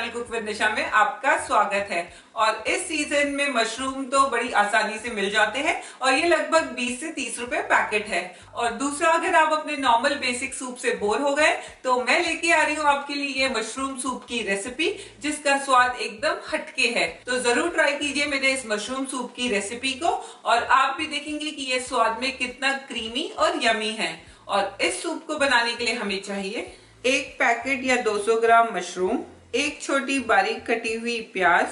Channel cook with निशा में आपका स्वागत है। और इस सीजन में मशरूम तो बड़ी आसानी से मिल जाते हैं और ये लगभग 20 से 30 रुपए पैकेट है। और दूसरा, अगर आप अपने नॉर्मल बेसिक सूप से बोर हो गए तो मैं लेके आ रही हूँ आपके लिए ये मशरूम सूप की रेसिपी, जिसका स्वाद एकदम हटके है। तो जरूर ट्राई कीजिए मेरे इस मशरूम सूप की रेसिपी को और आप भी देखेंगे कि ये स्वाद में कितना क्रीमी और यमी है। और इस सूप को बनाने के लिए हमें चाहिए एक पैकेट या 200 ग्राम मशरूम, एक छोटी बारीक कटी हुई प्याज,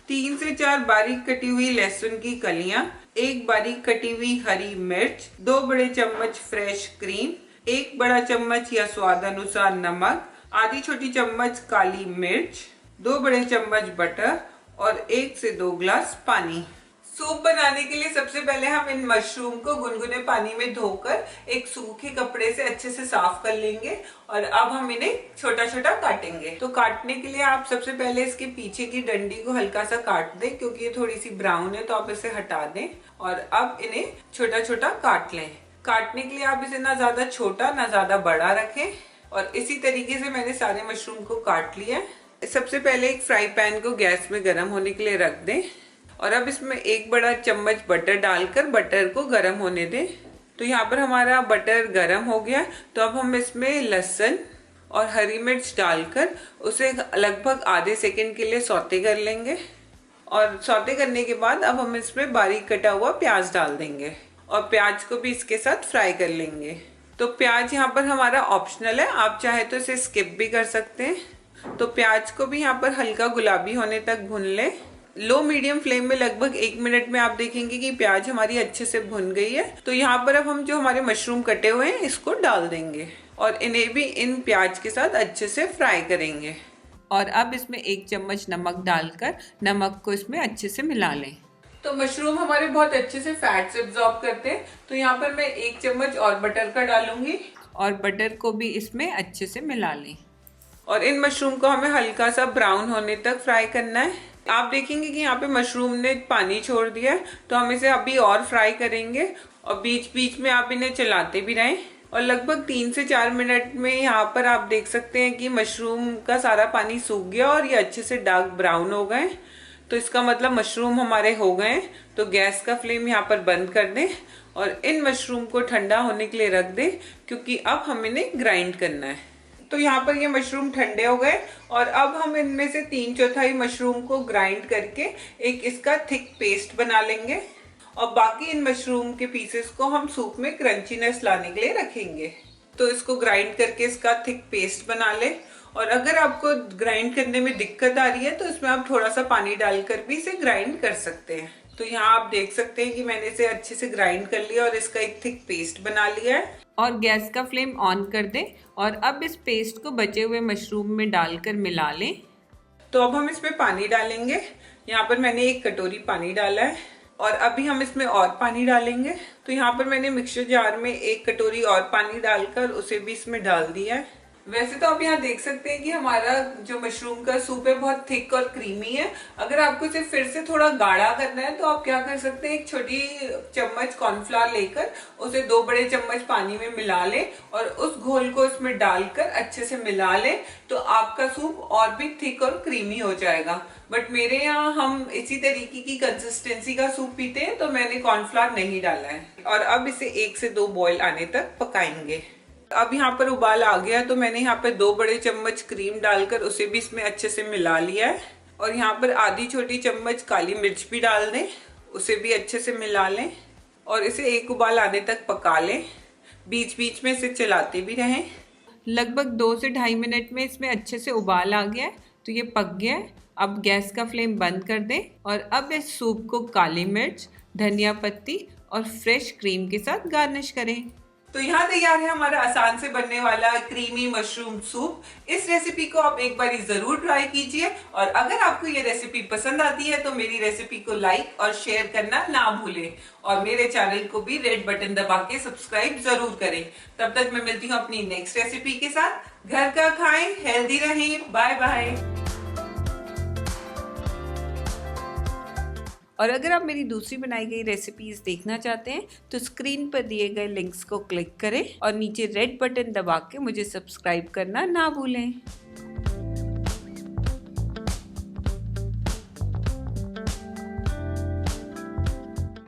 3 से 4 बारीक कटी हुई लहसुन की कलियां, एक बारीक कटी हुई हरी मिर्च, 2 बड़े चम्मच फ्रेश क्रीम, एक बड़ा चम्मच या स्वाद अनुसार नमक, आधी छोटी चम्मच काली मिर्च, 2 बड़े चम्मच बटर और 1 से 2 ग्लास पानी। सूप बनाने के लिए सबसे पहले हम इन मशरूम को गुनगुने पानी में धोकर एक सूखे कपड़े से अच्छे से साफ कर लेंगे और अब हम इन्हें छोटा छोटा काटेंगे। तो काटने के लिए आप सबसे पहले इसके पीछे की डंडी को हल्का सा काट दें, क्योंकि ये थोड़ी सी ब्राउन है, तो आप इसे हटा दें और अब इन्हें छोटा छोटा काट लें। काटने के लिए आप इसे ना ज्यादा छोटा ना ज्यादा बड़ा रखें और इसी तरीके से मैंने सारे मशरूम को काट लिया। सबसे पहले एक फ्राई पैन को गैस में गर्म होने के लिए रख दें और अब इसमें एक बड़ा चम्मच बटर डालकर बटर को गर्म होने दें। तो यहाँ पर हमारा बटर गर्म हो गया, तो अब हम इसमें लहसुन और हरी मिर्च डालकर उसे लगभग आधे सेकंड के लिए सौते कर लेंगे। और सौते करने के बाद अब हम इसमें बारीक कटा हुआ प्याज डाल देंगे और प्याज को भी इसके साथ फ्राई कर लेंगे। तो प्याज यहाँ पर हमारा ऑप्शनल है, आप चाहे तो इसे स्किप भी कर सकते हैं। तो प्याज को भी यहाँ पर हल्का गुलाबी होने तक भून लें। लो मीडियम फ्लेम में लगभग 1 मिनट में आप देखेंगे कि प्याज हमारी अच्छे से भुन गई है। तो यहाँ पर अब हम जो हमारे मशरूम कटे हुए हैं इसको डाल देंगे और इन्हें भी इन प्याज के साथ अच्छे से फ्राई करेंगे। और अब इसमें 1 चम्मच नमक डालकर नमक को इसमें अच्छे से मिला लें। तो मशरूम हमारे बहुत अच्छे से फैट्स एब्जॉर्ब करते हैं, तो यहाँ पर मैं 1 चम्मच और बटर का डालूंगी और बटर को भी इसमें अच्छे से मिला लें। और इन मशरूम को हमें हल्का सा ब्राउन होने तक फ्राई करना है। आप देखेंगे कि यहाँ पे मशरूम ने पानी छोड़ दिया है, तो हम इसे अभी और फ्राई करेंगे और बीच बीच में आप इन्हें चलाते भी रहें। और लगभग 3 से 4 मिनट में यहाँ पर आप देख सकते हैं कि मशरूम का सारा पानी सूख गया और ये अच्छे से डार्क ब्राउन हो गए। तो इसका मतलब मशरूम हमारे हो गए। तो गैस का फ्लेम यहाँ पर बंद कर दें और इन मशरूम को ठंडा होने के लिए रख दें, क्योंकि अब हम इन्हें ग्राइंड करना है। तो यहाँ पर ये मशरूम ठंडे हो गए और अब हम इनमें से 3/4 मशरूम को ग्राइंड करके एक इसका थिक पेस्ट बना लेंगे और बाकी इन मशरूम के पीसेस को हम सूप में क्रंचीनेस लाने के लिए रखेंगे। तो इसको ग्राइंड करके इसका थिक पेस्ट बना ले। और अगर आपको ग्राइंड करने में दिक्कत आ रही है तो इसमें आप थोड़ा सा पानी डालकर भी इसे ग्राइंड कर सकते हैं। तो यहाँ आप देख सकते हैं कि मैंने इसे अच्छे से ग्राइंड कर लिया और इसका एक थिक पेस्ट बना लिया है। और गैस का फ्लेम ऑन कर दें और अब इस पेस्ट को बचे हुए मशरूम में डालकर मिला लें। तो अब हम इसमें पानी डालेंगे। यहाँ पर मैंने 1 कटोरी पानी डाला है और अभी हम इसमें और पानी डालेंगे। तो यहाँ पर मैंने मिक्सर जार में 1 कटोरी और पानी डालकर उसे भी इसमें डाल दिया है। वैसे तो आप यहाँ देख सकते हैं कि हमारा जो मशरूम का सूप है बहुत थिक और क्रीमी है। अगर आपको इसे फिर से थोड़ा गाढ़ा करना है तो आप क्या कर सकते हैं, 1 छोटी चम्मच कॉर्नफ्लावर लेकर उसे 2 बड़े चम्मच पानी में मिला लें और उस घोल को इसमें डालकर अच्छे से मिला लें, तो आपका सूप और भी थिक और क्रीमी हो जाएगा। बट मेरे यहाँ हम इसी तरीके की कंसिस्टेंसी का सूप पीते हैं, तो मैंने कॉर्नफ्लावर नहीं डाला है। और अब इसे 1 से 2 बॉयल आने तक पकाएंगे। अब यहाँ पर उबाल आ गया, तो मैंने यहाँ पे 2 बड़े चम्मच क्रीम डालकर उसे भी इसमें अच्छे से मिला लिया है। और यहाँ पर आधी छोटी चम्मच काली मिर्च भी डाल दें, उसे भी अच्छे से मिला लें और इसे 1 उबाल आने तक पका लें। बीच बीच में इसे चलाते भी रहें। लगभग 2 से 2.5 मिनट में इसमें अच्छे से उबाल आ गया है, तो ये पक गया है। अब गैस का फ्लेम बंद कर दें और अब इस सूप को काली मिर्च, धनिया पत्ती और फ्रेश क्रीम के साथ गार्निश करें। तो यहाँ तैयार है हमारा आसान से बनने वाला क्रीमी मशरूम सूप। इस रेसिपी को आप एक बार जरूर ट्राई कीजिए और अगर आपको ये रेसिपी पसंद आती है तो मेरी रेसिपी को लाइक और शेयर करना ना भूलें और मेरे चैनल को भी रेड बटन दबा के सब्सक्राइब जरूर करें। तब तक मैं मिलती हूँ अपनी नेक्स्ट रेसिपी के साथ। घर का खाएं, हेल्दी रहें। Bye bye. और अगर आप मेरी दूसरी बनाई गई रेसिपीज देखना चाहते हैं तो स्क्रीन पर दिए गए लिंक्स को क्लिक करें और नीचे रेड बटन दबा के मुझे सब्सक्राइब करना ना भूलें।